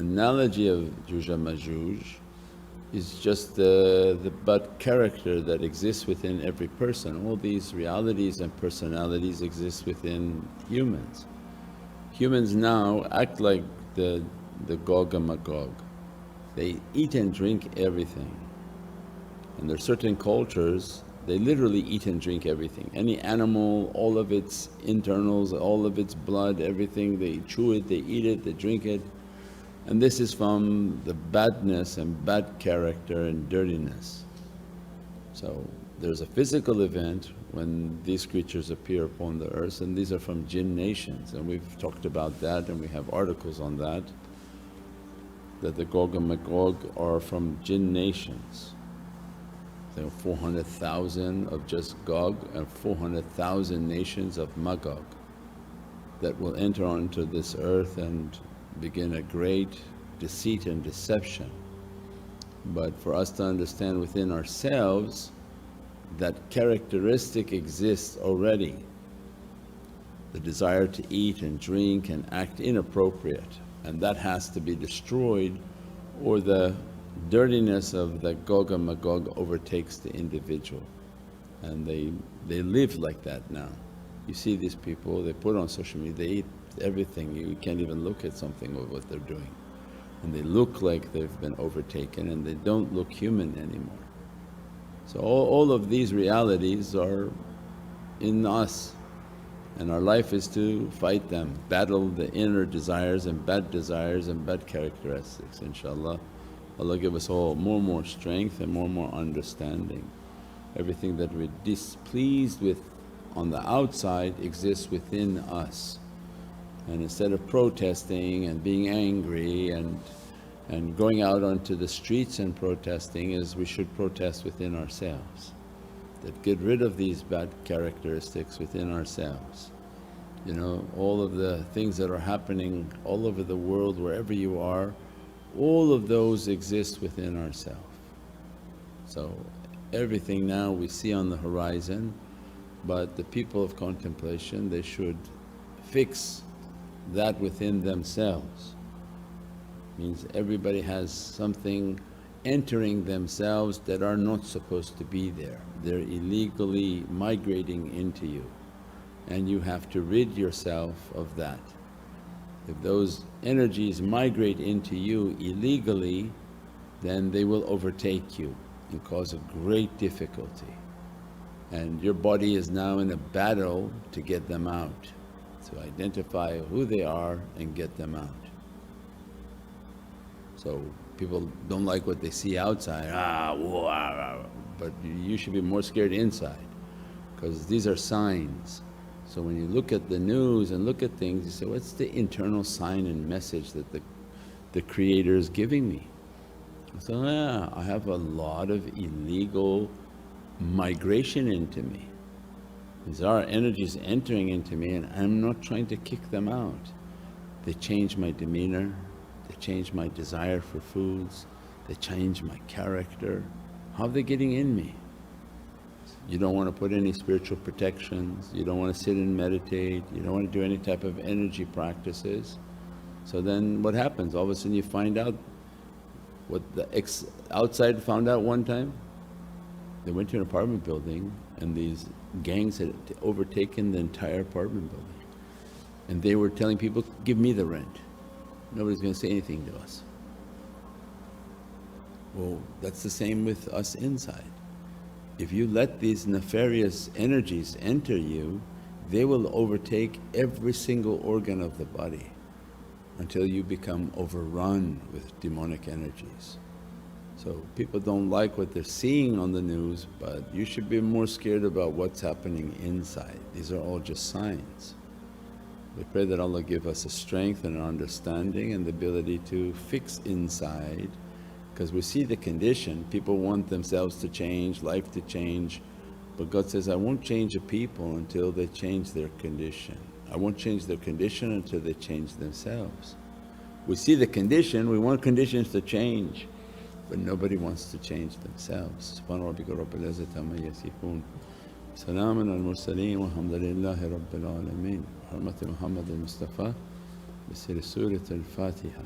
analogy of Juj and Majuj is just the but character that exists within every person. All these realities and personalities exist within humans. Humans now act like the Gog and Magog. They eat and drink everything, and there are certain cultures they literally eat and drink everything. Any animal, all of its internals, all of its blood, everything, they chew it, they eat it, they drink it. And this is from the badness and bad character and dirtiness. So there's a physical event when these creatures appear upon the earth, and these are from jinn nations, and we've talked about that and we have articles on that the Gog and Magog are from jinn nations. There are 400,000 of just Gog and 400,000 nations of Magog that will enter onto this earth and begin a great deceit and deception. But for us to understand within ourselves that characteristic exists already, the desire to eat and drink and act inappropriate, and that has to be destroyed or the dirtiness of the Gog and Magog overtakes the individual, and they live like that now. You see these people, they put on social media, they eat everything, you can't even look at something of what they're doing, and they look like they've been overtaken and they don't look human anymore. So all of these realities are in us, and our life is to fight them, battle the inner desires and bad characteristics. InshaAllah, Allah give us all more and more strength and more understanding. Everything that we're displeased with on the outside exists within us, and instead of protesting and being angry and going out onto the streets and protesting, is we should protest within ourselves. That get rid of these bad characteristics within ourselves. You know, all of the things that are happening all over the world, wherever you are, all of those exist within ourselves. So everything now we see on the horizon, but the people of contemplation, they should fix that within themselves. Means everybody has something entering themselves that are not supposed to be there. They're illegally migrating into you, and you have to rid yourself of that. If those energies migrate into you illegally, then they will overtake you and cause a great difficulty, and your body is now in a battle to get them out, to identify who they are and get them out. So people don't like what they see outside, but you should be more scared inside, because these are signs. So when you look at the news and look at things, you say, what's the internal sign and message that the Creator is giving me? So, I have a lot of illegal migration into me. These are energies entering into me, and I'm not trying to kick them out. They change my demeanor, they change my desire for foods, they change my character. How are they getting in me? You don't want to put any spiritual protections, you don't want to sit and meditate, you don't want to do any type of energy practices. So then what happens? All of a sudden you find out what the outside found out one time. They went to an apartment building and these gangs had overtaken the entire apartment building, and they were telling people, give me the rent, nobody's going to say anything to us. Well, that's the same with us inside. If you let these nefarious energies enter you, they will overtake every single organ of the body until you become overrun with demonic energies. So people don't like what they're seeing on the news, but you should be more scared about what's happening inside. These are all just signs. We pray that Allah give us a strength and an understanding and the ability to fix inside, because we see the condition, people want themselves to change, life to change, but God says, I won't change a people until they change their condition. I won't change their condition until they change themselves. We see the condition, we want conditions to change, but nobody wants to change themselves. Subhana rabbika rabbil izzati amma yasifoon. Salaamun al mursaleen walhamdulillahi rabbil alameen. Bi hurmati Muhammad al Mustafa bi siri Surat al Fatiha.